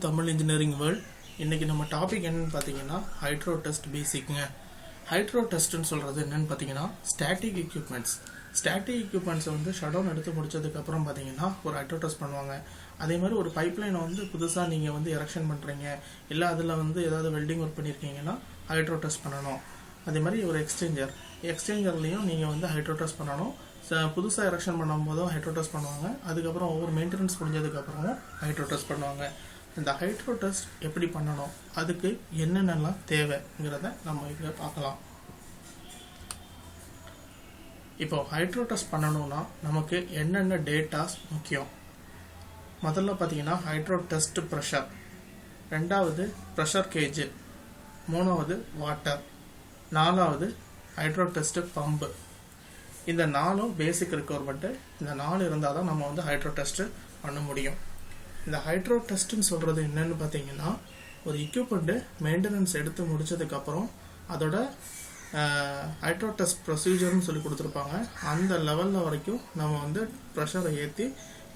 Tamil engineering world. இன்றைக்கி நம்ம topic என்னென்னு பார்த்தீங்கன்னா ஹைட்ரோ டெஸ்ட் பேசிக்குங்க. ஹைட்ரோ டெஸ்ட்டுன்னு சொல்கிறது என்னென்னு பார்த்தீங்கன்னா ஸ்டாட்டிக் எக்யூப்மெண்ட்ஸை வந்து ஷட் டவுன் எடுத்து முடிச்சதுக்கப்புறம் பார்த்தீங்கன்னா ஒரு ஹைட்ரோ டெஸ்ட் பண்ணுவாங்க. அதே மாதிரி ஒரு பைப்லைனை வந்து புதுசாக நீங்கள் வந்து எரெக்ஷன் பண்ணுறீங்க, இல்லை அதில் வந்து ஏதாவது வெல்டிங் ஒர்க் பண்ணியிருக்கீங்கன்னா ஹைட்ரோ டெஸ்ட் பண்ணணும். அதே மாதிரி ஒரு எக்ஸ்சேஞ்சர்லேயும் நீங்கள் வந்து ஹைட்ரோ டெஸ்ட் பண்ணணும். புதுசாக எரெக்ஷன் பண்ணும்போதும் ஹைட்ரோ டெஸ்ட் பண்ணுவாங்க. அதுக்கப்புறம் ஒவ்வொரு மெயின்டெனன்ஸ் முடிஞ்சதுக்கப்புறமும் ஹைட்ரோ டெஸ்ட் பண்ணுவாங்க. இந்த ஹைட்ரோ டெஸ்ட் எப்படி பண்ணணும், அதுக்கு என்னென்னலாம் தேவைங்கிறத நம்ம இதில் பார்க்கலாம். இப்போ ஹைட்ரோ டெஸ்ட் பண்ணணும்னா நமக்கு என்னென்ன டேட்டாஸ் முக்கியம். முதல்ல பார்த்தீங்கன்னா ஹைட்ரோ டெஸ்ட் ப்ரெஷர், ரெண்டாவது ப்ரெஷர் கேஜ், மூணாவது வாட்டர், நாலாவது ஹைட்ரோ டெஸ்ட் பம்பு. இந்த நாலும் பேசிக் ரெக்குவயர்மெண்ட்டு. இந்த 4 இருந்தால் தான் நம்ம வந்து ஹைட்ரோ டெஸ்ட் பண்ண முடியும். இந்த ஹைட்ரோ டெஸ்ட்டுன்னு சொல்கிறது என்னென்னு பார்த்தீங்கன்னா ஒரு எக்யூப்மெண்ட்டு மெயின்டெனன்ஸ் எடுத்து முடிச்சதுக்கப்புறம் அதோட ஹைட்ரோ டெஸ்ட் ப்ரொசீஜர்னு சொல்லி கொடுத்துருப்பாங்க. அந்த லெவலில் வரைக்கும் நம்ம வந்து ப்ரெஷரை ஏற்றி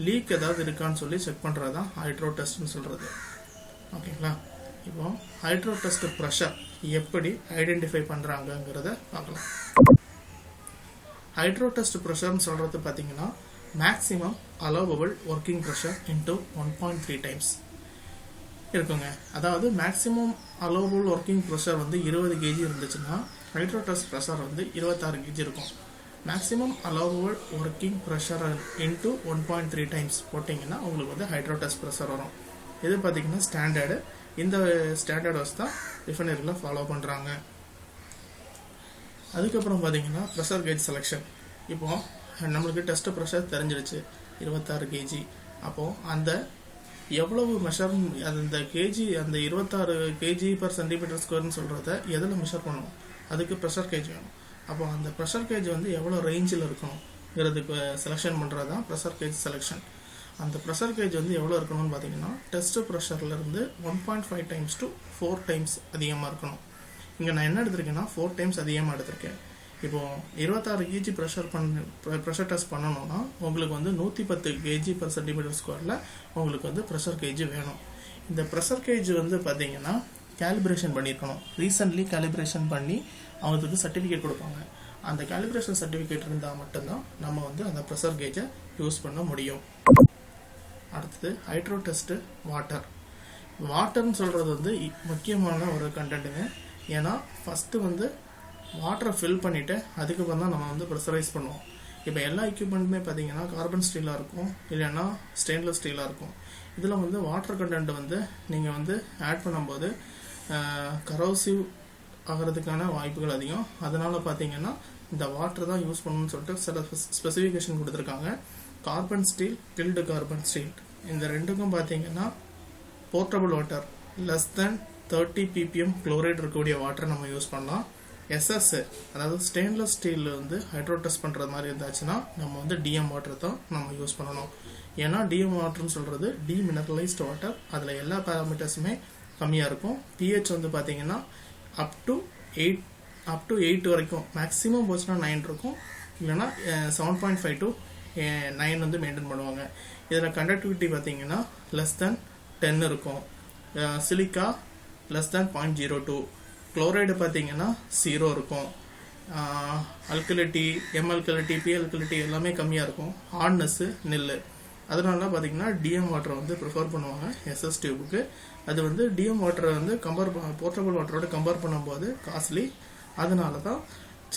லீக் ஏதாவது இருக்கான்னு சொல்லி செக் பண்ணுறது தான் ஹைட்ரோ டெஸ்ட்னு சொல்கிறது. ஓகேங்களா? இப்போ ஹைட்ரோ டெஸ்ட் ப்ரெஷர் எப்படி ஐடென்டிஃபை பண்ணுறாங்கங்கிறத பார்க்கலாம். ஹைட்ரோ டெஸ்ட் ப்ரெஷர்னு சொல்கிறது பார்த்தீங்கன்னா maximum allowable working pressure into 1.3 times இருக்குங்க. அதாவது மேக்ஸிமம் அலோவபிள் ஒர்க்கிங் ப்ரெஷர் வந்து 20 kg இருந்துச்சுன்னா ஹைட்ரோ டெஸ்ட் ப்ரெஷர் வந்து 26 kg இருக்கும். Maximum allowable working pressure into 1.3 times போட்டிங்கன்னா உங்களுக்கு வந்து ஹைட்ரோ டெஸ்ட் ப்ரெஷர் வரும். இது பார்த்தீங்கன்னா ஸ்டாண்டர்டு. இந்த ஸ்டாண்டர்ட் வச்சு தான் ரிஃபைனரியில் ஃபாலோ பண்ணுறாங்க. அதுக்கப்புறம் பார்த்தீங்கன்னா ப்ரெஷர் கேஜ் செலெக்ஷன். இப்போது நம்மளுக்கு டெஸ்ட் ப்ரெஷர் தெரிஞ்சிருச்சு 26 kg. அப்போது அந்த எவ்வளவு மெஷர் அந்த கேஜி, அந்த 26 kg/cm² சொல்கிறத எதில் மெஷர் பண்ணுவோம், அதுக்கு ப்ரெஷர் கேஜ் வேணும். அப்போது அந்த ப்ரெஷர் கேஜ் வந்து எவ்வளோ ரேஞ்சில் இருக்கணுங்கிறதுக்கு செலெக்ஷன் பண்ணுறது தான் ப்ரெஷர் கேஜ் செலெக்ஷன். அந்த ப்ரெஷர் கேஜ் வந்து எவ்வளோ இருக்கணும்னு பார்த்தீங்கன்னா டெஸ்ட் ப்ரெஷர்லேருந்து 1.5 டைம்ஸ் to 4 டைம்ஸ் அதிகமாக இருக்கணும். இங்கே நான் என்ன எடுத்திருக்கேன்னா 4 டைம்ஸ் அதிகமாக எடுத்திருக்கேன். இப்போது 26 kg ப்ரெஷர் டெஸ்ட் பண்ணணும்னா உங்களுக்கு வந்து 110 kg/cm² உங்களுக்கு வந்து ப்ரெஷர் கேஜ் வேணும். இந்த ப்ரெஷர் கேஜ் வந்து பார்த்தீங்கன்னா கேலிப்ரேஷன் பண்ணியிருக்கணும். ரீசன்ட்லி கேலிப்ரேஷன் பண்ணி அவங்களுக்கு சர்டிஃபிகேட் கொடுப்பாங்க. அந்த கேலிப்ரேஷன் சர்டிஃபிகேட் இருந்தால் மட்டும்தான் நம்ம வந்து அந்த ப்ரெஷர் கேஜை யூஸ் பண்ண முடியும். அடுத்தது ஹைட்ரோ டெஸ்ட்டு வாட்டர்னு சொல்கிறது வந்து முக்கியமான ஒரு கண்டென்ட்டுங்க. ஏன்னா ஃபஸ்ட்டு வந்து வாட்டரை ஃபில் பண்ணிவிட்டு அதுக்கப்புறம் தான் நம்ம வந்து ப்ரெஷரைஸ் பண்ணுவோம். இப்போ எல்லா எக்யூப்மெண்ட்டுமே பார்த்தீங்கன்னா கார்பன் ஸ்டீலாக இருக்கும், இல்லைன்னா ஸ்டெயின்லெஸ் ஸ்டீலாக இருக்கும். இதில் வந்து வாட்டர் கண்டென்ட் வந்து நீங்கள் வந்து ஆட் பண்ணும்போது கரோசிவ் ஆகிறதுக்கான வாய்ப்புகள் அதிகம். அதனால் பார்த்தீங்கன்னா இந்த வாட்டர் தான் யூஸ் பண்ணணும்னு சொல்லிட்டு சில ஸ்பெசிஃபிகேஷன் கொடுத்துருக்காங்க. Carbon steel, build carbon steel, இந்த ரெண்டுக்கும் பார்த்தீங்கன்னா portable water less than 30 ppm chloride இருக்கக்கூடிய வாட்டரை நம்ம யூஸ் பண்ணலாம். எஸ்எஸ், அதாவது ஸ்டெயின்லெஸ் ஸ்டீல் வந்து ஹைட்ரோ டெஸ்ட் பண்ணுறது மாதிரி இருந்துச்சுன்னா நம்ம வந்து டிஎம் வாட்டர் தான் நம்ம யூஸ் பண்ணணும். ஏன்னா டிஎம் வாட்டர்னு சொல்கிறது டீமினரலைஸ்டு வாட்டர். அதில் எல்லா பேராமீட்டர்ஸுமே கம்மியாக இருக்கும். pH வந்து பார்த்தீங்கன்னா அப் டு 8 வரைக்கும், மேக்ஸிமம் போச்சுன்னா 9 இருக்கும், இல்லைன்னா 7.5 to 9 வந்து மெயின்டைன் பண்ணுவாங்க. இதில் கண்டக்டிவிட்டி பார்த்தீங்கன்னா லெஸ் தென் 10 இருக்கும். சிலிக்கா லெஸ் தென் 0.02, குளோரைடு பார்த்தீங்கன்னா 0 இருக்கும். அல்கலிட்டி, எம்அல்கலிட்டி, பிஎல்கலிட்டி எல்லாமே கம்மியாக இருக்கும். ஹார்ட்னஸ்ஸு நில்லு. அதனால பார்த்தீங்கன்னா டிஎம் வாட்டரை வந்து ப்ரிஃபர் பண்ணுவாங்க எஸ்எஸ் டியூபுக்கு. அது வந்து டிஎம் வாட்டரை வந்து போர்ட்டபிள் வாட்டரோட கம்பேர் பண்ணும்போது காஸ்ட்லி. அதனால தான்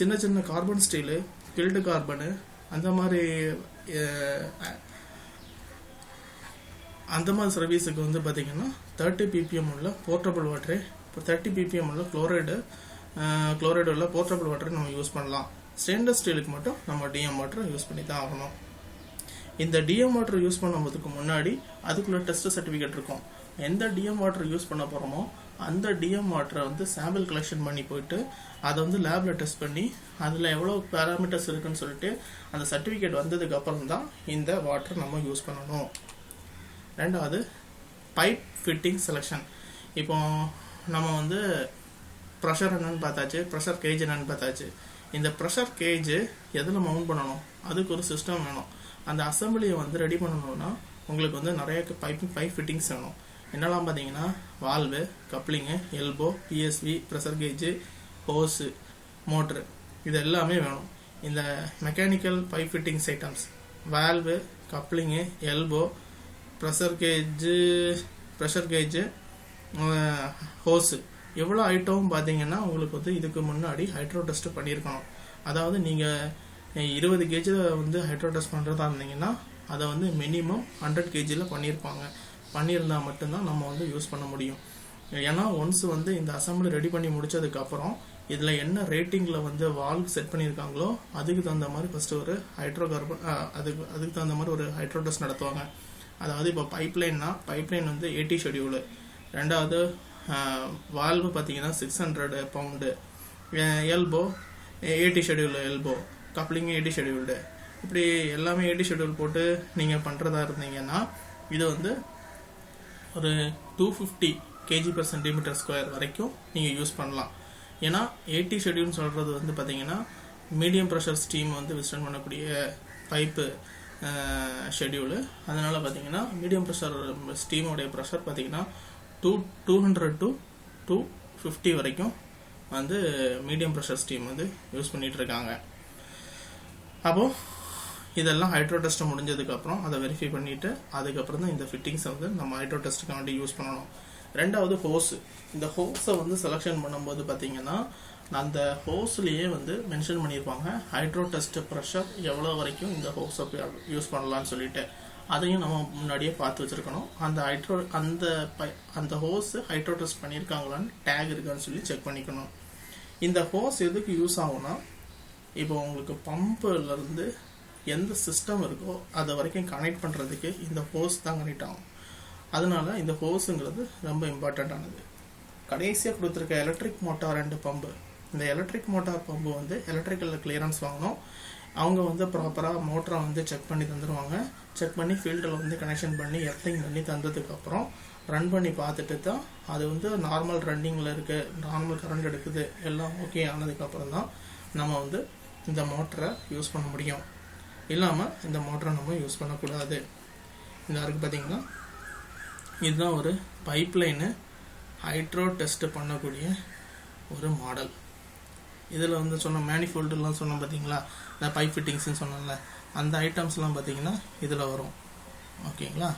சின்ன சின்ன கார்பன் ஸ்டீலு, பில்டு கார்பனு அந்த மாதிரி சர்வீஸுக்கு வந்து பார்த்தீங்கன்னா 30 ppm உள்ள போர்ட்டபிள் வாட்டரே, 30 ppm உள்ள குளோரைடு உள்ள போர்ட்டபிள் வாட்டரை நம்ம யூஸ் பண்ணலாம். ஸ்டெயின்லெஸ் ஸ்டீலுக்கு மட்டும் நம்ம டிஎம் வாட்டரை யூஸ் பண்ணி தான் ஆகணும். இந்த டிஎம் வாட்டர் யூஸ் பண்ணும்போதுக்கு முன்னாடி அதுக்குள்ள டெஸ்ட் சர்டிஃபிகேட் இருக்கும். எந்த டிஎம் வாட்டர் யூஸ் பண்ண போகிறோமோ அந்த டிஎம் வாட்டரை வந்து சாம்பிள் கலெக்ஷன் பண்ணி போயிட்டு அதை வந்து லேபில் டெஸ்ட் பண்ணி அதில் எவ்வளோ பேராமீட்டர்ஸ் இருக்குன்னு சொல்லிட்டு அந்த சர்டிஃபிகேட் வந்ததுக்கு அப்புறம் தான் இந்த வாட்டர் நம்ம யூஸ் பண்ணணும். ரெண்டாவது பைப் ஃபிட்டிங் செலெக்ஷன். இப்போ நம்ம வந்து ப்ரெஷர் என்னன்னு பார்த்தாச்சு, ப்ரெஷர் கேஜ் என்னன்னு பார்த்தாச்சு. இந்த ப்ரெஷர் கேஜ் எதில் மவுண்ட் பண்ணணும், அதுக்கு ஒரு சிஸ்டம் வேணும். அந்த அசம்பிளியை வந்து ரெடி பண்ணணும்னா உங்களுக்கு வந்து நிறைய பைப் ஃபிட்டிங்ஸ் வேணும். என்னெல்லாம் பார்த்தீங்கன்னா valve, coupling, elbow, PSV, pressure gauge, hose, motor, இது எல்லாமே வேணும். இந்த mechanical pipe fittings items valve, coupling, elbow, pressure gauge, hose எவ்வளோ ஐட்டம் பார்த்தீங்கன்னா உங்களுக்கு வந்து இதுக்கு முன்னாடி ஹைட்ரோ டெஸ்ட் பண்ணியிருக்கணும். அதாவது நீங்கள் 20 கேஜில் வந்து ஹைட்ரோ டெஸ்ட் பண்ணுறதா இருந்தீங்கன்னா அதை வந்து மினிமம் 100 கேஜியில் பண்ணியிருந்தால் மட்டும்தான் நம்ம வந்து யூஸ் பண்ண முடியும். ஏன்னா ஒன்ஸ் வந்து இந்த அசம்பிளி ரெடி பண்ணி முடிச்சதுக்கப்புறம் இதில் என்ன ரேட்டிங்கில் வந்து வால்வ் செட் பண்ணியிருக்காங்களோ அதுக்கு தகுந்த மாதிரி ஃபஸ்ட்டு ஒரு அதுக்கு தகுந்த மாதிரி ஒரு ஹைட்ரோ டெஸ்ட் நடத்துவாங்க. அதாவது இப்போ பைப்லைன் வந்து 80 ஷெடியூலு, ரெண்டாவது வால்வு பார்த்தீங்கன்னா 600 pound, elbow 80 schedule, elbow coupling 80 scheduled, இப்படி எல்லாமே 80 ஷெடியூல் போட்டு நீங்கள் பண்ணுறதா இருந்தீங்கன்னா இது வந்து ஒரு 250 kg/cm² வரைக்கும் நீங்கள் யூஸ் பண்ணலாம். ஏன்னா 80 ஷெடியூல்னு சொல்கிறது வந்து பார்த்தீங்கன்னா மீடியம் ப்ரெஷர் ஸ்டீம் வந்து விஸ்டன் பண்ணக்கூடிய பைப்பு ஷெடியூலு. அதனால் பார்த்தீங்கன்னா மீடியம் ப்ரெஷர் ஸ்டீமோடைய ப்ரெஷர் பார்த்தீங்கன்னா 200 to 250 வரைக்கும் வந்து மீடியம் ப்ரெஷர் ஸ்டீம் வந்து யூஸ் பண்ணிட்டு இருக்காங்க. அப்போது இதெல்லாம் ஹைட்ரோ டெஸ்ட் முடிஞ்சதுக்கப்புறம் அதை வெரிஃபை பண்ணிவிட்டு அதுக்கப்புறம் தான் இந்த ஃபிட்டிங்ஸை வந்து நம்ம ஹைட்ரோ டெஸ்ட்டுக்கு வேண்டி யூஸ் பண்ணணும். ரெண்டாவது ஹோஸு. இந்த ஹோஸை வந்து செலெக்ஷன் பண்ணும்போது பார்த்தீங்கன்னா அந்த ஹோஸ்லேயே வந்து மென்ஷன் பண்ணியிருப்பாங்க ஹைட்ரோ டெஸ்ட் ப்ரெஷர் எவ்வளோ வரைக்கும் இந்த ஹோஸை யூஸ் பண்ணலான்னு சொல்லிட்டு. அதையும் நம்ம முன்னாடியே பார்த்து வச்சுருக்கணும். அந்த ஹோஸ் ஹைட்ரோ டெஸ்ட் பண்ணியிருக்காங்களான்னு டேக் இருக்கான்னு சொல்லி செக் பண்ணிக்கணும். இந்த ஹோஸ் எதுக்கு யூஸ் ஆகும்னா இப்போ உங்களுக்கு பம்புலேருந்து எந்த சிஸ்டம் இருக்கோ அதை வரைக்கும் கனெக்ட் பண்ணுறதுக்கு இந்த ஹோஸ் தான் கனெக்ட் ஆகும். அதனால இந்த ஹோஸுங்கிறது ரொம்ப இம்பார்ட்டண்ட்டானது. கடைசியாக கொடுத்துருக்க எலக்ட்ரிக் மோட்டார் அண்டு பம்பு. இந்த எலக்ட்ரிக் மோட்டார் பம்பு வந்து எலக்ட்ரிக்கலில் கிளியரன்ஸ் வாங்கணும். அவங்க வந்து ப்ராப்பராக மோட்டரை வந்து செக் பண்ணி தந்துடுவாங்க. செக் பண்ணி ஃபீல்டில் வந்து கனெக்ஷன் பண்ணி எர்த்திங் பண்ணி தந்ததுக்கப்புறம் ரன் பண்ணி பார்த்துட்டு தான் அது வந்து நார்மல் ரன்னிங்கில் இருக்குது, நார்மல் கரண்ட் எடுக்குது, எல்லாம் ஓகே ஆனதுக்கப்புறம் தான் நம்ம வந்து இந்த மோட்டரை யூஸ் பண்ண முடியும். இல்லாமல் இந்த மோட்டரை நம்ம யூஸ் பண்ணக்கூடாது. இந்த இருக்குது பார்த்தீங்கன்னா இதுதான் ஒரு பைப்லைனு ஹைட்ரோ டெஸ்ட் பண்ணக்கூடிய ஒரு மாடல். இதில் வந்து சொன்ன மேனிஃபோல்டுலாம் சொன்னோம் பார்த்தீங்களா, இந்த பைப் ஃபிட்டிங்ஸ்ன்னு சொன்னோம்ல, அந்த ஐட்டம்ஸ்லாம் பார்த்தீங்கன்னா இதில் வரும். ஓகேங்களா.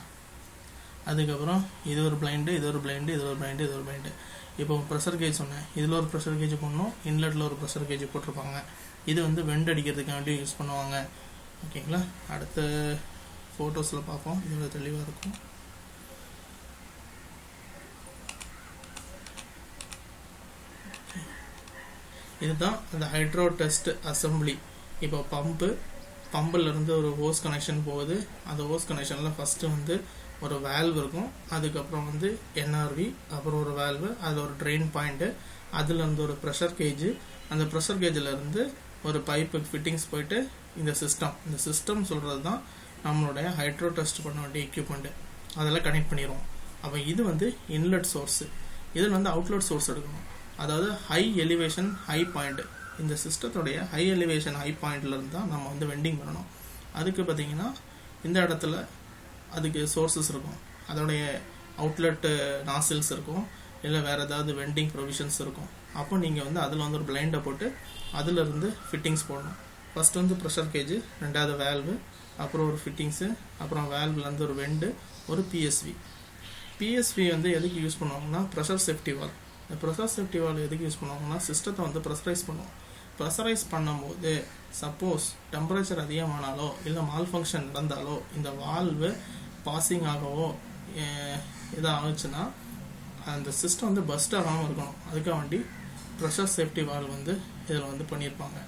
அதுக்கப்புறம் இது ஒரு பிளைண்டு, இது ஒரு பிளைண்டு, இது ஒரு பிளைண்டு, இது ஒரு பிளைண்டு. இப்போ ப்ரெஷர் கேஜ் சொன்னேன், இதில் ஒரு ப்ரெஷர் கேஜ் போடணும், இன்லெட்டில் ஒரு ப்ரெஷர் கேஜ் போட்டிருப்பாங்க. இது வந்து வெண்ட் அடிக்கிறதுக்காண்டி யூஸ் பண்ணுவாங்க. ஓகேங்களா. அடுத்த ஃபோட்டோஸில் பார்ப்போம், இதில் தெளிவாக இருக்கும். இதுதான் அந்த ஹைட்ரோ டெஸ்ட் அசம்பிளி. இப்போ பம்பிலிருந்து ஒரு ஹோஸ் கனெக்ஷன் போகுது. அந்த ஹோஸ் கனெக்ஷனில் ஃபஸ்ட்டு வந்து ஒரு வேல்வ் இருக்கும், அதுக்கப்புறம் வந்து என்ஆர்வி, அப்புறம் ஒரு வேல்வு, அது ஒரு ட்ரெயின் பாயிண்ட்டு, அதுலேருந்து ஒரு ப்ரெஷர் கேஜு, அந்த ப்ரெஷர் கேஜிலேருந்து ஒரு பைப்பு ஃபிட்டிங்ஸ் போயிட்டு இந்த சிஸ்டம் சொல்கிறது தான் நம்மளுடைய ஹைட்ரோ டெஸ்ட் பண்ண வேண்டிய எக்யூப்மெண்ட்டு. அதெல்லாம் கனெக்ட் பண்ணிடுவோம். அப்போ இது வந்து இன்லெட் சோர்ஸு, இதில் வந்து அவுட்லெட் சோர்ஸ் எடுக்கணும். அதாவது ஹை எலிவேஷன் ஹை பாயிண்ட், இந்த சிஸ்டத்துடைய ஹை எலிவேஷன் ஹை பாயிண்ட்லேருந்து தான் நம்ம வந்து வெண்டிங் பண்ணணும். அதுக்கு பார்த்தீங்கன்னா இந்த இடத்துல அதுக்கு சோர்ஸஸ் இருக்கும், அதோடைய அவுட்லெட்டு நாசில்ஸ் இருக்கும், இல்லை வேறு ஏதாவது வெண்டிங் ப்ரொவிஷன்ஸ் இருக்கும். அப்போ நீங்கள் வந்து அதில் வந்து ஒரு பிளைண்டை போட்டு அதிலிருந்து ஃபிட்டிங்ஸ் போடணும். ஃபஸ்ட் வந்து ப்ரெஷர் கேஜ், ரெண்டாவது வேல்வு, அப்புறம் ஒரு ஃபிட்டிங்ஸு, அப்புறம் வேல்வ்லேருந்து ஒரு வெண்டு, ஒரு பிஎஸ்வி வந்து எதுக்கு யூஸ் பண்ணுவாங்கன்னா ப்ரெஷர் சேஃப்டி வால்வ். இந்த ப்ரெஷர் சேஃப்டி வால்வ் எதுக்கு யூஸ் பண்ணுவாங்கன்னா சிஸ்டத்தை வந்து ப்ரெஷரைஸ் பண்ணுவோம். ப்ரெஷரைஸ் பண்ணும்போது சப்போஸ் டெம்பரேச்சர் அதிகமானாலோ இல்லை மால் ஃபங்க்ஷன் நடந்தாலோ இந்த வால்வு பாசிங் ஆகவோ இதாகிடுச்சுன்னா அந்த சிஸ்டம் வந்து பஸ்ட் ஆகாமல் இருக்கணும். அதுக்காக வேண்டி ப்ரெஷர் சேஃப்டி வால்வ் வந்து இதில் வந்து பண்ணியிருப்பாங்க.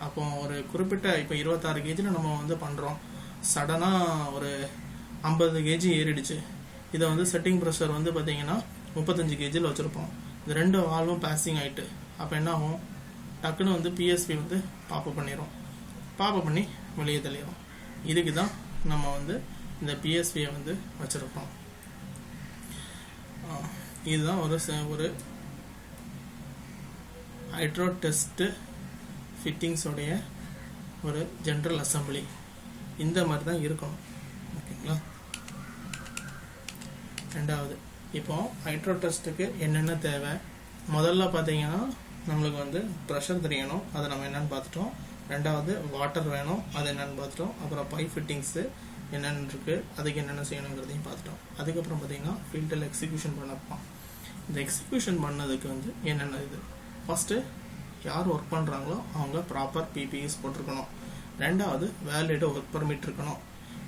அப்போ ஒரு குறிப்பிட்ட இப்போ 26 கேஜில் நம்ம வந்து பண்ணுறோம், சடனாக ஒரு 50 கேஜி ஏறிடுச்சு. இதை வந்து செட்டிங் ப்ரெஷர் வந்து பார்த்திங்கன்னா 35 கேஜியில் வச்சுருப்போம். இந்த ரெண்டு வால்வும் பாசிங் ஆகிட்டு அப்போ என்ன ஆகும், டக்குன்னு வந்து பிஎஸ்பி வந்து பாப்பப் பண்ணி வெளியே தள்ளிடும். இதுக்கு தான் நம்ம வந்து இந்த பிஎஸ்பியை வந்து வச்சுருப்போம். இதுதான் ஒரு ஹைட்ரோ டெஸ்ட்டு ஃபிட்டிங்ஸோடைய ஒரு ஜென்ரல் அசம்பிளி. இந்த மாதிரி தான் இருக்கணும். ஓகேங்களா. ரெண்டாவது இப்போ ஹைட்ரோ டெஸ்ட்டுக்கு என்னென்ன தேவை, முதல்ல பார்த்தீங்கன்னா நம்மளுக்கு வந்து ப்ரெஷர் தெரியணும், அதை நம்ம என்னென்னு பார்த்துட்டோம். ரெண்டாவது வாட்டர் வேணும், அது என்னென்னு பார்த்துட்டோம். அப்புறம் பைப் ஃபிட்டிங்ஸு என்னென்னு இருக்குது, அதுக்கு என்னென்ன செய்யணுங்கிறதையும் பார்த்துட்டோம். அதுக்கப்புறம் பார்த்தீங்கன்னா ஃபீல்டில் எக்ஸிக்யூஷன் பண்ணப்போம். இந்த எக்ஸிக்யூஷன் பண்ணதுக்கு வந்து என்னென்ன இது, ஃபஸ்ட்டு யார் ஒர்க் பண்ணுறாங்களோ அவங்க ப்ராப்பர் பிபிஇஸ் போட்டிருக்கணும். ரெண்டாவது வேலிட் ஒர்க் பர்மிட் இருக்கணும்.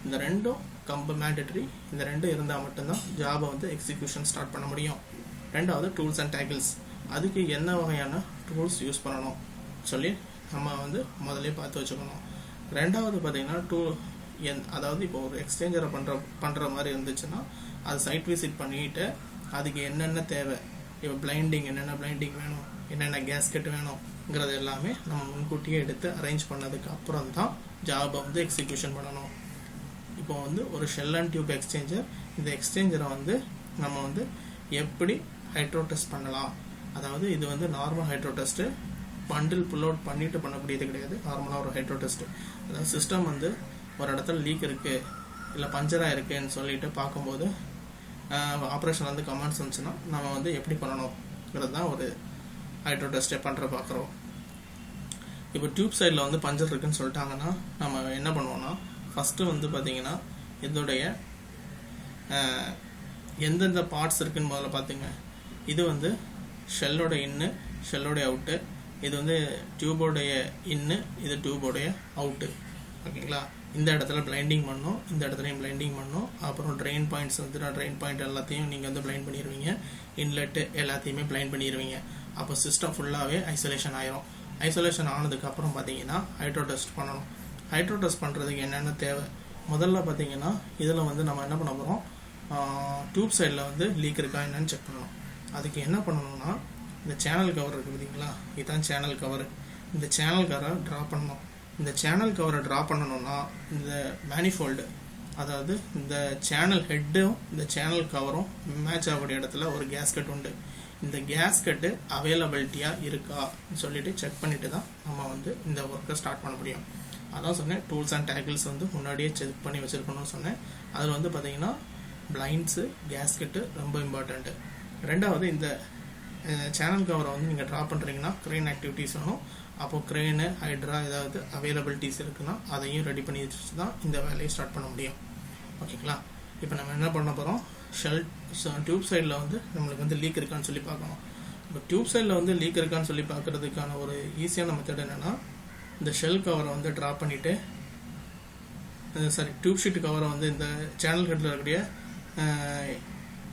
இந்த ரெண்டும் மேண்டேட்டரி. இந்த ரெண்டும் இருந்தால் மட்டும்தான் ஜாபை வந்து எக்ஸிக்யூஷன் ஸ்டார்ட் பண்ண முடியும். ரெண்டாவது டூல்ஸ் அண்ட் டேக்கிள்ஸ், அதுக்கு என்ன வகையான டூல்ஸ் யூஸ் பண்ணணும் சொல்லி நம்ம வந்து முதல்ல பார்த்து வச்சுக்கணும். ரெண்டாவது பார்த்தீங்கன்னா அதாவது இப்போ ஒரு எக்ஸ்சேஞ்சரை பண்ணுற மாதிரி இருந்துச்சுன்னா அது சைட் விசிட் பண்ணிட்டு அதுக்கு என்னென்ன தேவை, இப்போ பிளைண்டிங் என்னென்ன பிளைண்டிங் வேணும், என்னென்ன கேஸ்கெட் வேணுங்கிறது எல்லாமே நம்ம முன்கூட்டியே எடுத்து அரேஞ்ச் பண்ணதுக்கு அப்புறம் தான் ஜாபை வந்து எக்ஸிக்யூஷன் பண்ணணும். இப்போ வந்து ஒரு ஷெல் அண்ட் டியூப் எக்ஸ்சேஞ்சர், இந்த எக்ஸ்சேஞ்சரை வந்து நம்ம வந்து எப்படி ஹைட்ரோ டெஸ்ட் பண்ணலாம், அதாவது இது வந்து normal hydro test, bundle pull out பண்ணிட்டு பண்ணக்கூடியது கிடையாது. நார்மலாக ஒரு ஹைட்ரோ டெஸ்ட்டு, அதாவது சிஸ்டம் வந்து ஒரு இடத்துல லீக் இருக்குது இல்லை பஞ்சராக இருக்குன்னு சொல்லிட்டு பார்க்கும்போது ஆப்ரேஷன் வந்து கமெண்ட்ஸ் வந்துச்சுன்னா நம்ம வந்து எப்படி பண்ணணுங்கிறது தான் ஒரு ஹைட்ரோ டெஸ்ட்டை பார்க்குறோம். இப்போ டியூப் சைடில் வந்து பஞ்சர் இருக்குன்னு சொல்லிட்டாங்கன்னா நம்ம என்ன பண்ணுவோம்னா ஃபஸ்ட்டு வந்து பார்த்தீங்கன்னா இதோடைய எந்தெந்த பார்ட்ஸ் இருக்குன்னு முதல்ல பார்த்துங்க. இது வந்து ஷெல்லோட இன்னு, ஷெல்லோடைய அவுட்டு, இது வந்து டியூபோடைய இன்னு, இது டியூபோடைய அவுட்டு. ஓகேங்களா, இந்த இடத்துல பிளைண்டிங் பண்ணணும், இந்த இடத்துலையும் பிளைண்டிங் பண்ணணும். அப்புறம் ட்ரெயின் பாயிண்ட்ஸ் வந்து ட்ரெயின் பாயிண்ட் எல்லாத்தையும் நீங்கள் வந்து பிளைண்ட் பண்ணிடுவீங்க, இன்லெட்டு எல்லாத்தையுமே பிளைண்ட் பண்ணிடுவீங்க. அப்போ சிஸ்டம் ஃபுல்லாகவே ஐசோலேஷன் ஆயிரும். ஐசோலேஷன் ஆனதுக்கப்புறம் பார்த்தீங்கன்னா ஹைட்ரோ டெஸ்ட் பண்ணணும். ஹைட்ரோ டெஸ்ட் பண்ணுறதுக்கு என்னென்ன தேவை, முதல்ல பார்த்தீங்கன்னா இதில் வந்து நம்ம என்ன பண்ண போகிறோம், டியூப் சைடில் வந்து லீக் இருக்கா என்னன்னு செக் பண்ணணும். அதுக்கு என்ன பண்ணணும்னா இந்த சேனல் கவர் இருக்குது பார்த்தீங்களா, இதுதான் சேனல் கவர். இந்த சேனல் கவரை ட்ரா பண்ணணும். இந்த சேனல் கவரை ட்ரா பண்ணணும்னா இந்த மேனிஃபோல்டு, அதாவது இந்த சேனல் ஹெட்டும் இந்த சேனல் கவரும் மேட்ச் ஆகக்கூடிய இடத்துல ஒரு கேஸ்கட் உண்டு. இந்த கேஸ்கட்டு அவைலபிலிட்டியாக இருக்கா சொல்லிட்டு செக் பண்ணிட்டு தான் நம்ம வந்து இந்த ஒர்க்கை ஸ்டார்ட் பண்ண முடியும். அதான் சொன்னேன், டூல்ஸ் அண்ட் டேக்கிள்ஸ் வந்து முன்னாடியே செக் பண்ணி வச்சுருக்கணும்னு சொன்னேன். அதில் வந்து பார்த்தீங்கன்னா பிளைண்ட்ஸு, கேஸ்கெட்டு ரொம்ப இம்பார்ட்டண்ட்டு. ரெண்டாவது இந்த சேனல் கவரை வந்து நீங்கள் ட்ரா பண்ணுறீங்கன்னா க்ரெயின் ஆக்டிவிட்டீஸ் வேணும். அப்போது க்ரெயின், ஹைட்ரா ஏதாவது அவைலபிலிட்டிஸ் இருக்குன்னா அதையும் ரெடி பண்ணி வச்சுட்டு தான் இந்த வேலையை ஸ்டார்ட் பண்ண முடியும். ஓகேங்களா, இப்போ நம்ம என்ன பண்ண போகிறோம், டியூப் சைடில் வந்து நம்மளுக்கு வந்து லீக் இருக்கான்னு சொல்லி பார்க்கணும். இப்போ டியூப் சைடில் வந்து லீக் இருக்கான்னு சொல்லி பார்க்குறதுக்கான ஒரு ஈஸியான மெத்தட் என்னென்னா, இந்த ஷெல் கவரை வந்து ட்ரா பண்ணிவிட்டு, டியூப் ஷீட் கவரை வந்து இந்த சேனல் ஹெட்டில் இருக்கக்கூடிய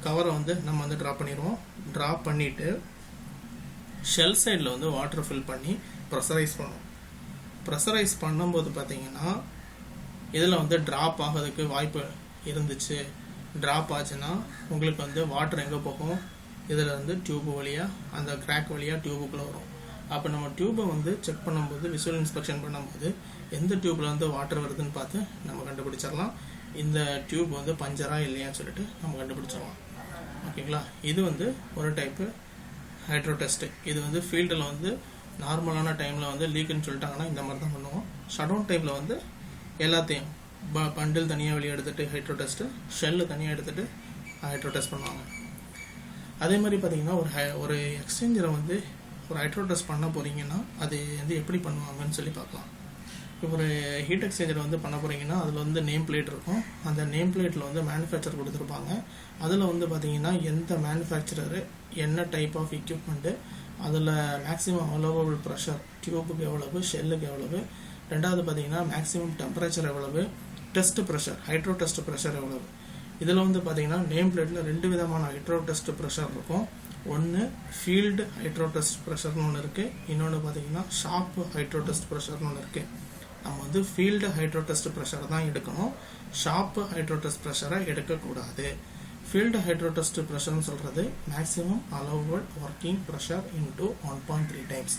கவரை வந்து நம்ம வந்து ட்ரா பண்ணிடுவோம். ட்ரா பண்ணிவிட்டு ஷெல் சைடில் வந்து வாட்டர் ஃபில் பண்ணி ப்ரெஷரைஸ் பண்ணுவோம். ப்ரெஷரைஸ் பண்ணும்போது பார்த்தீங்கன்னா இதில் வந்து ட்ராப் ஆகிறதுக்கு வாய்ப்பு இருந்துச்சு. ட்ராப் ஆச்சுன்னா உங்களுக்கு வந்து வாட்டர் எங்கே போகும், இதில் வந்து டியூப் வழியாக, அந்த கிராக் வழியாக டியூபுக்குள்ளே வரும். அப்போ நம்ம டியூப்பை வந்து செக் பண்ணும்போது, விசுவல் இன்ஸ்பெக்ஷன் பண்ணும்போது எந்த டியூப்பில் வந்து வாட்டர் வருதுன்னு பார்த்து நம்ம கண்டுபிடிச்சிடலாம். இந்த டியூப் வந்து பஞ்சரா இல்லையான்னு சொல்லிட்டு நம்ம கண்டுபிடிச்சிடலாம். ஓகேங்களா, இது வந்து ஒரு டைப்பு ஹைட்ரோ டெஸ்ட்டு. இது வந்து ஃபீல்டில் வந்து நார்மலான டைமில் வந்து லீக்குன்னு சொல்லிட்டாங்கன்னா இந்த மாதிரி தான் பண்ணுவோம். ஷட் டவுன் டைமில் வந்து எல்லாத்தையும் பண்டில் தனியாக வெளியே எடுத்துகிட்டு ஹைட்ரோ டெஸ்ட்டு, ஷெல்லு தனியாக எடுத்துகிட்டு ஹைட்ரோ டெஸ்ட் பண்ணுவாங்க. அதே மாதிரி பார்த்தீங்கன்னா ஒரு எக்ஸ்சேஞ்சரை வந்து ஒரு ஹைட்ரோ டெஸ்ட் பண்ண போகிறீங்கன்னா அது வந்து எப்படி பண்ணுவாங்கன்னு சொல்லி பார்க்கலாம். இப்போ ஒரு ஹீட் எக்ஸ்சேஞ்சர் வந்து பண்ண போகிறீங்கன்னா அதில் வந்து நேம் பிளேட் இருக்கும். அந்த நேம் பிளேட்டில் வந்து மேனுஃபேக்சர் கொடுத்துருப்பாங்க. அதில் வந்து பார்த்தீங்கன்னா எந்த மேனுஃபேக்சரரு, என்ன டைப் ஆஃப் எக்யூப்மெண்ட்டு, அதில் மேக்ஸிமம் அலோவபிள் ப்ரெஷர், டியூபுக்கு எவ்வளவு, ஷெல்லுக்கு எவ்வளவு, ரெண்டாவது பார்த்தீங்கன்னா மேக்ஸிமம் டெம்பரேச்சர் எவ்வளவு, test pressure, hydro test pressure எவ்வளவு. இதில் வந்து பார்த்தீங்கன்னா நேம் பிளேட்டில் 2 விதமான ஹைட்ரோ டெஸ்ட் ப்ரெஷர் இருக்கும். ஒன்று ஃபீல்டு ஹைட்ரோ டெஸ்ட் ப்ரெஷர்னு ஒன்று இருக்குது, இன்னொன்று பார்த்தீங்கன்னா ஷாப் ஹைட்ரோ டெஸ்ட் ப்ரெஷர்னு ஒன்று இருக்குது. நம்ம வந்து ஃபீல்டு ஹைட்ரோ டெஸ்ட் ப்ரெஷரை தான் எடுக்கணும், ஷாப்பு ஹைட்ரோ டெஸ்ட் ப்ரெஷரை எடுக்கக்கூடாது. ஃபீல்டு ஹைட்ரோ டெஸ்ட் ப்ரெஷர்னு சொல்கிறது maximum allowable working pressure into 1.3 times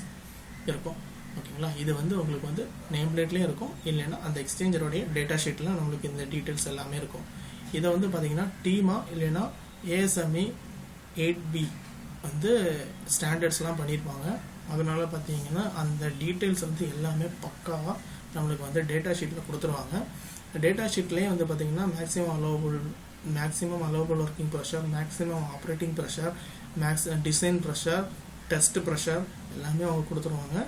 இருக்கும். ஓகேங்களா, இது வந்து உங்களுக்கு வந்து நேம் பிளேட்லேயும் இருக்கும், இல்லைன்னா அந்த எக்ஸ்சேஞ்சரோடைய டேட்டா ஷீட்டில் நம்மளுக்கு இந்த டீட்டெயில்ஸ் எல்லாமே இருக்கும். இதை வந்து பார்த்தீங்கன்னா டீமா இல்லைன்னா ASME 8B வந்து ஸ்டாண்டர்ட்ஸ்லாம் பண்ணியிருப்பாங்க. அதனால பார்த்தீங்கன்னா அந்த டீட்டெயில்ஸ் வந்து எல்லாமே பக்காவாக நம்மளுக்கு வந்து டேட்டா ஷீட்டில் கொடுத்துருவாங்க. டேட்டா ஷீட்லேயே வந்து பார்த்தீங்கன்னா maximum allowable maximum allowable working pressure, maximum operating pressure, design pressure, test pressure எல்லாமே அவங்க கொடுத்துருவாங்க.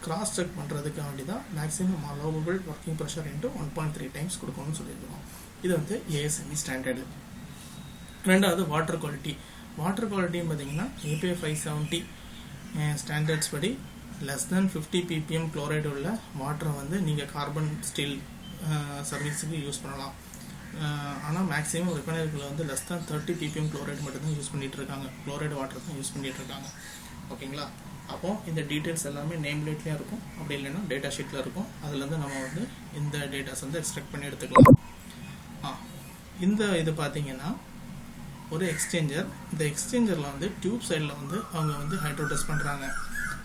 கிராஸ் செக் பண்ணுறதுக்கு வேண்டி தான் maximum allowable working pressure into 1.3 times கொடுக்கணும்னு சொல்லியிருக்கோம். இது வந்து ASME ஸ்டாண்டர்டு. ரெண்டாவது வாட்டர் குவாலிட்டி. வாட்டர் குவாலிட்டின்னு பார்த்தீங்கன்னா API 570 ஸ்டாண்டர்ட்ஸ் படி லெஸ் தென் 50 ppm குளோரைடு உள்ள வாட்டரை வந்து நீங்கள் கார்பன் ஸ்டீல் சர்வீஸுக்கு யூஸ் பண்ணலாம். ஆனால் மேக்ஸிமம் ரிஃபைனரிகளில் வந்து லெஸ் தென் 30 ppm குளோரைடு மட்டும்தான் யூஸ் பண்ணிகிட்டு இருக்காங்க. குளோரைடு வாட்டர் தான் யூஸ் பண்ணிகிட்டு இருக்காங்க. ஓகேங்களா? அப்போது இந்த டீட்டெயில்ஸ் எல்லாமே நேம் பிளேட்லேயும் இருக்கும், அப்படி இல்லைன்னா டேட்டா ஷீட்டில் இருக்கும். அதுலேருந்து நம்ம வந்து இந்த டேட்டாஸ் வந்து எக்ஸ்ட்ராக்ட் பண்ணி எடுத்துக்கலாம். இந்த இது பார்த்தீங்கன்னா ஒரு எக்ஸ்சேஞ்சர். இந்த எக்ஸ்சேஞ்சரில் வந்து டியூப் சைடில் வந்து அவங்க வந்து ஹைட்ரோ டெஸ்ட் பண்ணுறாங்க.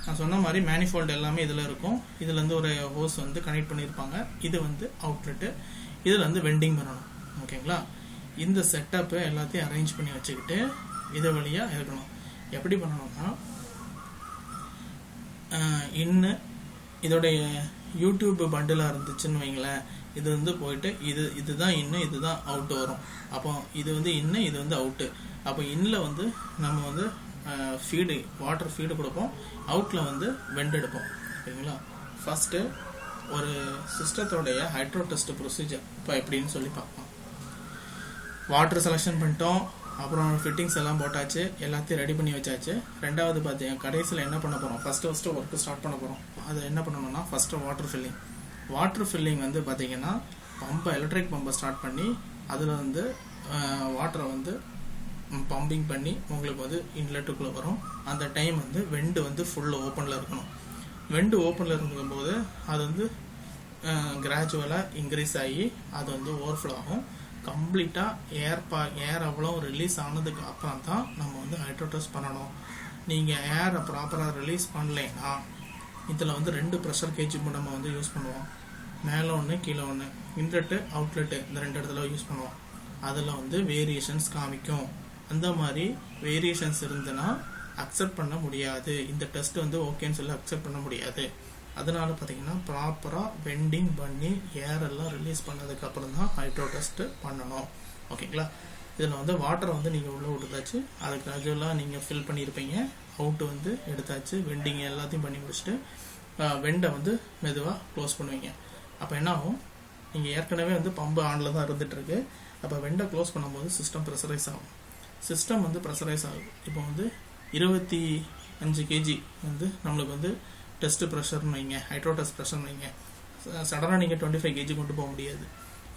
நான் சொன்ன மாதிரி மேனிஃபோல்டு எல்லாமே இதில் இருக்கும். இதில் வந்து ஒரு ஹோஸ் வந்து கனெக்ட் பண்ணியிருப்பாங்க. இது வந்து அவுட்லெட்டு. இதில் வந்து வெண்டிங் பண்ணணும். ஓகேங்களா? இந்த செட்டப்பை எல்லாத்தையும் அரேஞ்ச் பண்ணி வச்சுக்கிட்டு இது வழியாக இருக்கணும். எப்படி பண்ணணும்னா, இதோடைய யூடியூப் பண்டிலாக இருந்துச்சுன்னு வைங்களேன், இது வந்து போயிட்டு இதுதான் இதுதான் அவுட்டு வரும். அப்போ இது வந்து இது வந்து அவுட்டு. அப்போ இன்னில் வந்து நம்ம வந்து ஃபீடு வாட்டர் ஃபீடு கொடுப்போம், அவுட்டில் வந்து வெண்ட் எடுப்போம். ஓகேங்களா? ஃபஸ்ட்டு ஒரு சிஸ்டத்தோடைய ஹைட்ரோ டெஸ்ட் ப்ரொசீஜர் இப்போ எப்படின்னு சொல்லி பார்ப்போம். வாட்டர் செலெக்ஷன் பண்ணிட்டோம், அப்புறம் ஃபிட்டிங்ஸ் எல்லாம் போட்டாச்சு, எல்லாத்தையும் ரெடி பண்ணி வச்சாச்சு. ரெண்டாவது பார்த்தீங்கன்னா கடைசியில் என்ன பண்ண போகிறோம், ஃபஸ்ட்டு ஒர்க்கு ஸ்டார்ட் பண்ண போகிறோம். அதை என்ன பண்ணணும்னா ஃபஸ்ட்டு வாட்டர் ஃபில்லிங் வந்து பார்த்தீங்கன்னா எலக்ட்ரிக் பம்பை ஸ்டார்ட் பண்ணி அதில் வந்து வாட்டரை வந்து பம்பிங் பண்ணி உங்களுக்கு வந்து இன்லெட்டுக்குள்ளே வரும். அந்த டைம் வந்து வெண்டு வந்து ஃபுல்லு ஓப்பனில் இருக்கணும். வெண்டு ஓப்பனில் இருக்கும்போது அது வந்து கிராஜுவலாக இன்க்ரீஸ் ஆகி அது வந்து ஓவர்ஃப்ளோ ஆகும். கம்ப்ளீட்டாக ஏர் அவ்வளோ ரிலீஸ் ஆனதுக்கு அப்புறம் தான் நம்ம வந்து ஹைட்ரோ டெஸ்ட் பண்ணணும். நீங்கள் ஏரை ப்ராப்பராக ரிலீஸ் பண்ணலைன்னா இதில் வந்து 2 ப்ரெஷர் கேஜ் நம்ம வந்து யூஸ் பண்ணுவோம். மேலே ஒன்று கீழே ஒன்று, இன்லெட்டு அவுட்லெட்டு இந்த 2 இடத்துல யூஸ் பண்ணுவோம். அதில் வந்து வேரியேஷன்ஸ் காமிக்கும். அந்த மாதிரி வேரியேஷன்ஸ் இருந்ததுன்னா அக்செப்ட் பண்ண முடியாது. இந்த டெஸ்ட் வந்து ஓகேன்னு சொல்லி அக்செப்ட் பண்ண முடியாது. அதனால பார்த்தீங்கன்னா ப்ராப்பராக வெண்டிங் பண்ணி ஏரெல்லாம் ரிலீஸ் பண்ணதுக்கு அப்புறம் தான் ஹைட்ரோ டெஸ்ட் பண்ணணும். ஓகேங்களா? இதில் வந்து வாட்டரை வந்து நீங்கள் உள்ளே விட்டுதாச்சு, அது கிராஜுவலாக நீங்கள் ஃபில் பண்ணியிருப்பீங்க. அவுட்டு வந்து எடுத்தாச்சு, வெண்டிங் எல்லாத்தையும் பண்ணி முடிச்சுட்டு வெண்டை வந்து மெதுவாக க்ளோஸ் பண்ணுவீங்க. அப்போ என்ன ஆகும், நீங்கள் ஏற்கனவே வந்து பம்பு ஆனில் தான் இருந்துகிட்ருக்கு. அப்போ வெண்டை க்ளோஸ் பண்ணும்போது சிஸ்டம் ப்ரெஷரைஸ் ஆகும். சிஸ்டம் வந்து ப்ரெஷரைஸ் ஆகும். இப்போ வந்து 25 kg வந்து நம்மளுக்கு வந்து டெஸ்ட் ப்ரெஷர்னு வைங்க, ஹைட்ரோ டெஸ்ட் ப்ரெஷர்னு வைங்க. சடனாக நீங்கள் 25 kg கொண்டு போக முடியாது.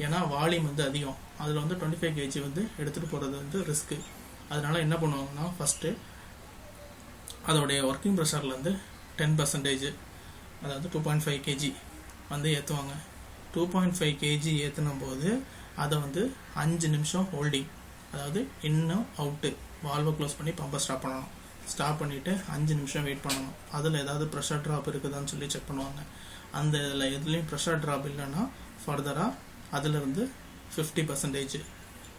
ஏன்னா வால்யூம் வந்து அதிகம். அதில் வந்து 25 kg வந்து எடுத்துகிட்டு போகிறது வந்து ரிஸ்க்கு. அதனால என்ன பண்ணுவாங்கன்னா ஃபஸ்ட்டு அதோடைய ஒர்க்கிங் ப்ரெஷர்லேருந்து 10%, அதாவது 2.5 kg வந்து ஏற்றுவாங்க. 2.5 kg ஏற்றினும் போது அதை வந்து 5 நிமிஷம் ஹோல்டிங், அதாவது இன்னும் அவுட்டு வால்வை க்ளோஸ் பண்ணி பம்பை ஸ்டாப் பண்ணணும். ஸ்டாப் பண்ணிவிட்டு 5 நிமிஷம் வெயிட் பண்ணணும். அதில் ஏதாவது ப்ரெஷர் ட்ராப் இருக்குதான்னு சொல்லி செக் பண்ணுவாங்க. அந்த இதில் எதுலேயும் ப்ரெஷர் ட்ராப் இல்லைன்னா ஃபர்தராக அதிலிருந்து 50%,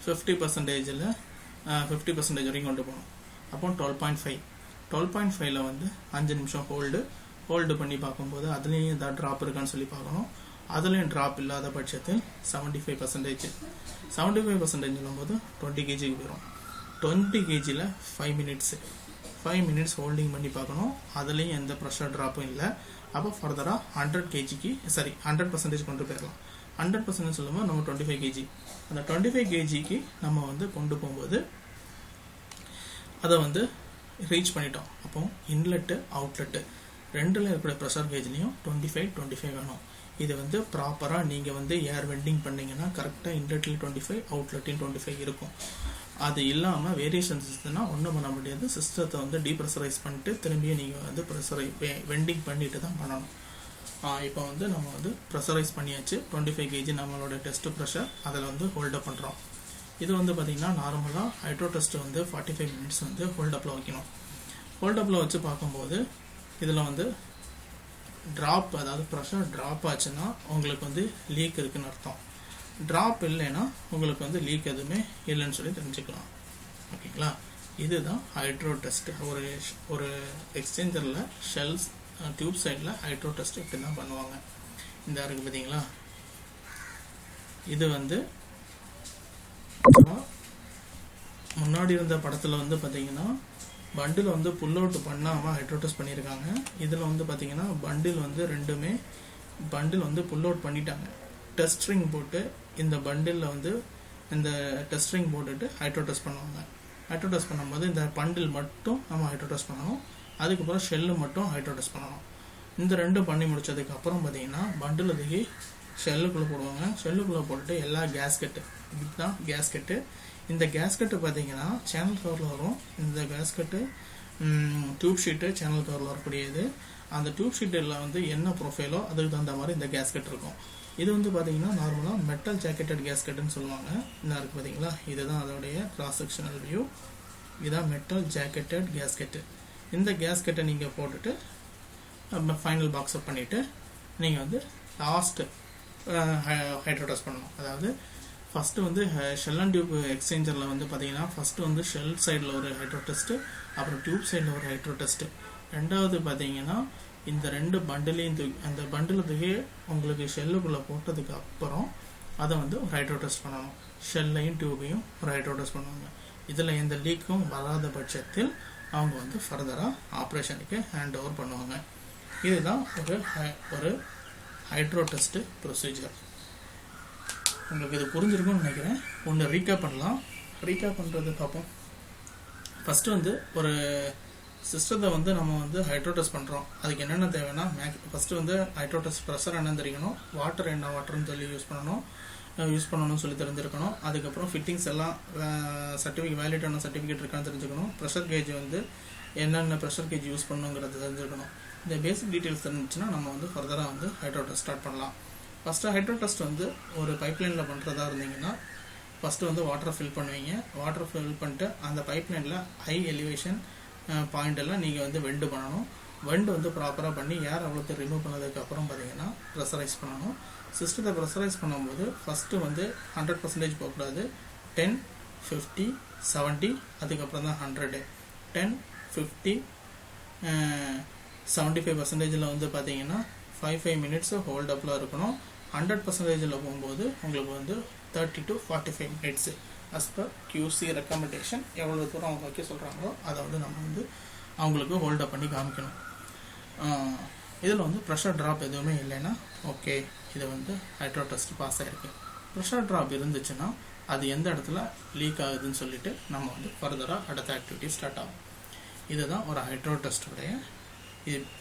50%ல் 50% வரைக்கும் கொண்டு போகணும். அப்போ 12.5 வந்து 5 நிமிஷம் ஹோல்டு பண்ணி பார்க்கும்போது அதுலேயும் ஏதாவது ட்ராப் இருக்கான்னு சொல்லி பார்க்கணும். அதுலேயும் ட்ராப் இல்லாத பட்சத்தில் 75%, 75% சொல்லும்போது 20 kg போயிடும். 20 kgயில் 5 மினிட்ஸ் ஹோல்டிங் பண்ணி பார்க்கணும். அதுலேயும் எந்த ப்ரெஷர் ட்ராப்பும் இல்லை. அப்போ ஃபர்தராக 100% கொண்டு போயிடலாம். 100% சொல்லும்போது நம்ம 25 kg, அந்த 25 kgக்கு நம்ம வந்து கொண்டு போகும்போது அதை வந்து ரீச் பண்ணிட்டோம். அப்போ இன்லெட்டு அவுட்லெட்டு ரெண்டில் இருக்கிற ப்ரெஷர் கேஜ்லேயும் 25 வேணும். இது வந்து ப்ராப்பராக நீங்கள் வந்து ஏர் வெண்டிங் பண்ணிங்கன்னா கரெக்டாக இன்லெட்டில் 25 அவுட்லெட்லையும் 25 இருக்கும். அது இல்லாமல் வேரியேஷன்ஸ் இருந்ததுன்னா ஒன்றும் பண்ண முடியாது. சிஸ்டத்தை வந்து டீப்ரெஷரைஸ் பண்ணிட்டு திரும்பியும் நீங்கள் வந்து வெண்டிங் பண்ணிட்டு தான் பண்ணணும். இப்போ வந்து நம்ம வந்து ப்ரெஷரைஸ் பண்ணியாச்சு. 25 kg நம்மளோட டெஸ்ட் ப்ரெஷர் அதில் வந்து ஹோல்டப் பண்ணுறோம். இது வந்து பார்த்திங்கன்னா நார்மலாக ஹைட்ரோ டெஸ்ட் வந்து 45 மினிட்ஸ் வந்து ஹோல்டப்பில் வைக்கணும். ஹோல்டப்பில் வச்சு பார்க்கும்போது இதில் வந்து ட்ராப், அதாவது ப்ரெஷர் ட்ராப் ஆச்சுன்னா உங்களுக்கு வந்து லீக் இருக்குதுன்னு அர்த்தம். ட்ராப் இல்லைன்னா உங்களுக்கு வந்து லீக் எதுவுமே இல்லைன்னு சொல்லி தெரிஞ்சுக்கலாம். ஓகேங்களா? இதுதான் ஹைட்ரோ டெஸ்ட். ஒரு எக்ஸ்சேஞ்சரில் ஷெல்ஸ் டியூப் சைடில் ஹைட்ரோ டெஸ்ட் இப்படி தான் பண்ணுவாங்க. இந்த இருக்குது பார்த்தீங்களா, இது வந்து முன்னாடி இருந்த படத்தில் வந்து பார்த்தீங்கன்னா பண்டில் வந்து புல் அவுட் பண்ணாமல் ஹைட்ரோ டெஸ்ட் பண்ணியிருக்காங்க. இதில் வந்து பார்த்தீங்கன்னா பண்டில் வந்து ரெண்டுமே பண்டில் வந்து புல் அவுட் பண்ணிட்டாங்க. டெஸ்ட் ரிங் போட்டு இந்த பண்டிலில் வந்து இந்த டெஸ்ட் ரிங் போட்டுட்டு ஹைட்ரோ டெஸ்ட் பண்ணுவாங்க. ஹைட்ரோ டெஸ்ட் பண்ணும்போது இந்த பண்டில் மட்டும் நம்ம ஹைட்ரோ டெஸ்ட் பண்ணணும். அதுக்கப்புறம் ஷெல்லு மட்டும் ஹைட்ரோ டெஸ்ட் பண்ணணும். இந்த ரெண்டும் பண்ணி முடிச்சதுக்கு அப்புறம் பார்த்தீங்கன்னா பண்டில் தூக்கி ஷெல்லுக்குள்ளே போடுவாங்க. ஷெல்லுக்குள்ளே போட்டுட்டு எல்லா கேஸ்கெட்டு, இதுதான் கேஸ்கெட்டு. இந்த கேஸ்கெட்டு பார்த்தீங்கன்னா சேனல் கவரில் வரும். இந்த கேஸ்கெட்டு டியூப் ஷீட்டு சேனல் கவரில் வரக்கூடியது. அந்த டியூப் ஷீட்டில் வந்து என்ன ப்ரொஃபைலோ அதுக்கு தகுந்த மாதிரி இந்த கேஸ்கெட் இருக்கும். இது வந்து பார்த்தீங்கன்னா நார்மலாக மெட்டல் ஜாக்கெட்டட் கேஸ்கெட்டுன்னு சொல்லுவாங்க. இந்த இருக்குது பார்த்தீங்களா, இதுதான் அதோடைய கிராஸ் செக்ஷனல் வியூ. இதுதான் மெட்டல் ஜாக்கெட்டட் கேஸ்கெட்டு. இந்த கேஸ்கெட்டை நீங்கள் போட்டுட்டு ஃபைனல் பாக்ஸ் அப் பண்ணிவிட்டு நீங்கள் வந்து லாஸ்ட்டு ஹைட்ரோ டெஸ்ட் பண்ணணும். அதாவது ஃபஸ்ட்டு வந்து ஷெல் அண்ட் டியூப் எக்ஸ்சேஞ்சரில் வந்து பார்த்தீங்கன்னா ஃபஸ்ட்டு வந்து ஷெல் சைடில் ஒரு ஹைட்ரோ டெஸ்ட்டு, அப்புறம் டியூப் சைடில் ஒரு ஹைட்ரோ டெஸ்ட்டு. ரெண்டாவது பார்த்தீங்கன்னா இந்த ரெண்டு பண்டிலையும் அந்த பண்டில் தூக்கி உங்களுக்கு ஷெல்லுக்குள்ளே போட்டதுக்கு அப்புறம் அதை வந்து ஒரு ஹைட்ரோ டெஸ்ட் பண்ணணும். ஷெல்லையும் டியூபையும் ஒரு ஹைட்ரோ டெஸ்ட் பண்ணுவாங்க. இதில் எந்த லீக்கும் வராத பட்சத்தில் அவங்க வந்து ஃபர்தராக ஆப்ரேஷனுக்கு ஹேண்ட் ஓவர் பண்ணுவாங்க. இதுதான் ஒரு ஹைட்ரோ டெஸ்ட் ப்ரொசீஜர். உங்களுக்கு இது புரிஞ்சிருக்கும்னு நினைக்கிறேன். ஒன்று ரீகேப் பண்ணலாம். ரீகேப் பண்ணுறது பார்ப்போம். ஃபஸ்ட்டு வந்து ஒரு சிஸ்டத்தை வந்து நம்ம வந்து ஹைட்ரோ டெஸ்ட் பண்ணுறோம். அதுக்கு என்னென்ன தேவைன்னா ஃபஸ்ட்டு வந்து ஹைட்ரோ டெஸ்ட் ப்ரெஷர் என்னன்னு தெரியணும், வாட்டர் என்ன வாட்டர்னு சொல்லி யூஸ் பண்ணணும்னு சொல்லி தெரிஞ்சிருக்கணும். அதுக்கப்புறம் ஃபிட்டிங்ஸ் எல்லாம் வேலிடான சர்டிஃபிகேட் இருக்கான்னு தெரிஞ்சுக்கணும். ப்ரெஷர் கேஜ் வந்து என்னென்ன ப்ரெஷர் கேஜ் யூஸ் பண்ணணுங்கிறது தெரிஞ்சுக்கணும். இந்த பேசிக் டீட்டெயில்ஸ் தெரிஞ்சுச்சுன்னா நம்ம வந்து ஃபர்தராக வந்து ஹைட்ரோ டெஸ்ட் ஸ்டார்ட் பண்ணலாம். ஃபஸ்ட்டு ஹைட்ரோ டெஸ்ட் வந்து ஒரு பைப்லைனில் பண்ணுறதா இருந்தீங்கன்னா ஃபஸ்ட்டு வந்து வாட்டரை ஃபில் பண்ணுவீங்க. வாட்டர் ஃபில் பண்ணிட்டு அந்த பைப்லைனில் ஹை எலிவேஷன் பாயிண்ட் எல்லாம் நீங்கள் வந்து வெண்டு பண்ணணும். வெண்டு வந்து ப்ராப்பராக பண்ணி ஏர் அவ்வளோத்தை ரிமூவ் பண்ணதுக்கப்புறம் பார்த்தீங்கன்னா ப்ரெஷரைஸ் பண்ணணும். சிஸ்டத்தை ப்ரெஷரைஸ் பண்ணும்போது ஃபஸ்ட்டு வந்து 100% போகக்கூடாது. 10, 50, 70, அதுக்கப்புறம் தான் 100. 10, 50, 75% வந்து பார்த்தீங்கன்னா 5 மினிட்ஸ் ஹோல்ட் அப்பில் இருக்கணும். 100% போகும்போது உங்களுக்கு வந்து 30 to 45 minutes as per QC recommendation எவ்வளோ தூரம் அவங்க வைக்க சொல்கிறாங்களோ அதை வந்து நம்ம வந்து அவங்களுக்கு ஹோல்டப் பண்ணி காமிக்கணும். இதில் வந்து ப்ரெஷர் ட்ராப் எதுவுமே இல்லைன்னா ஓகே, இதை வந்து ஹைட்ரோ டெஸ்ட் பாஸ் ஆகிருக்கு. ப்ரெஷர் ட்ராப் இருந்துச்சுன்னா அது எந்த இடத்துல லீக் ஆகுதுன்னு சொல்லிட்டு நம்ம வந்து ஃபர்தராக அடுத்த ஆக்டிவிட்டி ஸ்டார்ட் ஆகும். இதுதான் ஒரு ஹைட்ரோ டெஸ்ட்டுடைய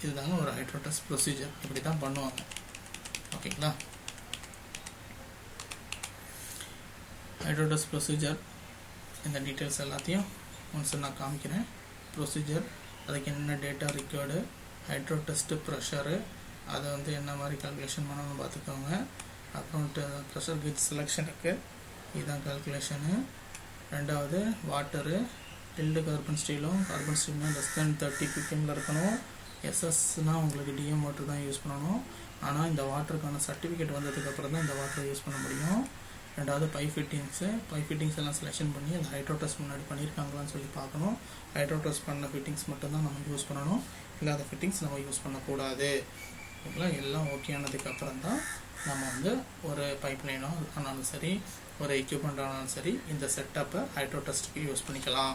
இதுதாங்க ஒரு ஹைட்ரோ டெஸ்ட் ப்ரொசீஜர். இப்படி தான் பண்ணுவாங்க. ஓகேங்களா? ஹைட்ரோ டெஸ்ட் ப்ரொசீஜர் இந்த டீட்டெயில்ஸ் எல்லாத்தையும் ஒன்ஸ் நான் காமிக்கிறேன். ப்ரொசீஜர், அதுக்கு என்னென்ன data required, hydro test pressure, அதை வந்து என்ன மாதிரி கால்குலேஷன் பண்ணணும்னு பார்த்துக்கோங்க. அப்புறம் ப்ரெஷர் கேஜ் செலெக்ஷனுக்கு இதுதான் கால்குலேஷனு. ரெண்டாவது வாட்டரு, டில்டு கார்பன் ஸ்டீலும் லெஸ் தென் 30 ppm இருக்கணும். எஸ்எஸ்னால் உங்களுக்கு டிஎம் வாட்டர் தான் யூஸ் பண்ணணும். ஆனால் இந்த வாட்டருக்கான சர்டிஃபிகேட் வந்ததுக்கப்புறம் தான் இந்த வாட்டரை யூஸ் பண்ண முடியும். ரெண்டாவது பைப் ஃபிட்டிங்ஸ் எல்லாம் செலெக்ஷன் பண்ணி அந்த ஹைட்ரோ டெஸ்ட் முன்னாடி பண்ணியிருக்காங்களான்னு சொல்லி பார்க்கணும். ஹைட்ரோ டெஸ்ட் பண்ண ஃபிட்டிங்ஸ் மட்டும்தான் நம்ம யூஸ் பண்ணணும். இல்லாத ஃபிட்டிங்ஸ் நம்ம யூஸ் பண்ணக்கூடாது. ஓகேங்களா? எல்லாம் ஓகே ஆனதுக்கப்புறம் தான் நம்ம வந்து ஒரு பைப் லைனோ ஆனாலும் சரி, ஒரு எக்யூப்மெண்ட் ஆனாலும் சரி, இந்த செட்டப்பை ஹைட்ரோ டெஸ்ட்டுக்கு யூஸ் பண்ணிக்கலாம்.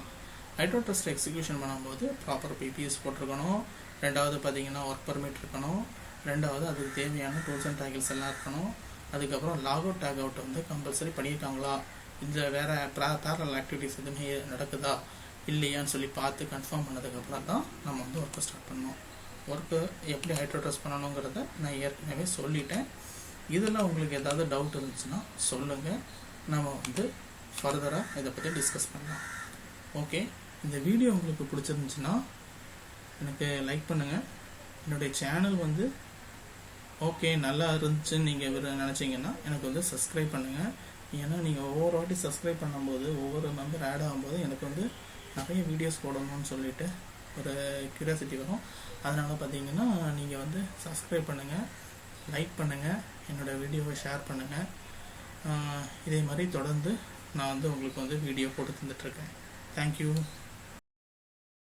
ஹைட்ரோ டெஸ்ட் எக்ஸிக்யூஷன் பண்ணும்போது ப்ராப்பர் பிபிஎஸ் போட்டிருக்கணும். ரெண்டாவது பார்த்தீங்கன்னா ஒர்க் பர்மிட் இருக்கணும். ரெண்டாவது அதுக்கு தேவையான டூல்ஸ் அண்ட் டேக்கிள்ஸ் எல்லாம் இருக்கணும். அதுக்கப்புறம் லாக் அவுட் டேக் அவுட் வந்து கம்பல்சரி பண்ணியிருக்காங்களா, இதில் வேறு பேரல் ஆக்டிவிட்டிஸ் எதுவுமே நடக்குதா இல்லையான்னு சொல்லி பார்த்து கன்ஃபார்ம் பண்ணதுக்கப்புறம் தான் நம்ம வந்து ஒர்க்கை ஸ்டார்ட் பண்ணணும். ஒர்க்கு எப்படி ஹைட்ரோ டெஸ்ட் பண்ணணுங்கிறத நான் ஏற்கனவே சொல்லிட்டேன். இதில் உங்களுக்கு ஏதாவது டவுட் இருந்துச்சுன்னா சொல்லுங்கள், நம்ம வந்து ஃபர்தராக இதை பற்றி டிஸ்கஸ் பண்ணலாம். ஓகே, இந்த வீடியோ உங்களுக்கு பிடிச்சிருந்துச்சுன்னா எனக்கு லைக் பண்ணுங்கள். என்னுடைய சேனல் வந்து ஓகே நல்லா இருந்துச்சுன்னு நீங்கள் நினச்சிங்கன்னா எனக்கு வந்து சப்ஸ்கிரைப் பண்ணுங்கள். ஏன்னா நீங்கள் ஒவ்வொரு வாட்டி சப்ஸ்கிரைப் பண்ணும்போது ஒவ்வொரு மெம்பர் ஆட் ஆகும்போது எனக்கு வந்து நிறைய வீடியோஸ் போடணும்னு சொல்லிட்டு ஒரு க்யூரியாசிட்டி வரும். அதனால் பார்த்தீங்கன்னா நீங்கள் வந்து சப்ஸ்கிரைப் பண்ணுங்கள், லைக் பண்ணுங்கள், என்னோடய வீடியோவை ஷேர் பண்ணுங்கள். இதே மாதிரி தொடர்ந்து நான் வந்து உங்களுக்கு வந்து வீடியோ போட்டு தந்துட்டுருக்கேன். தேங்க்யூ.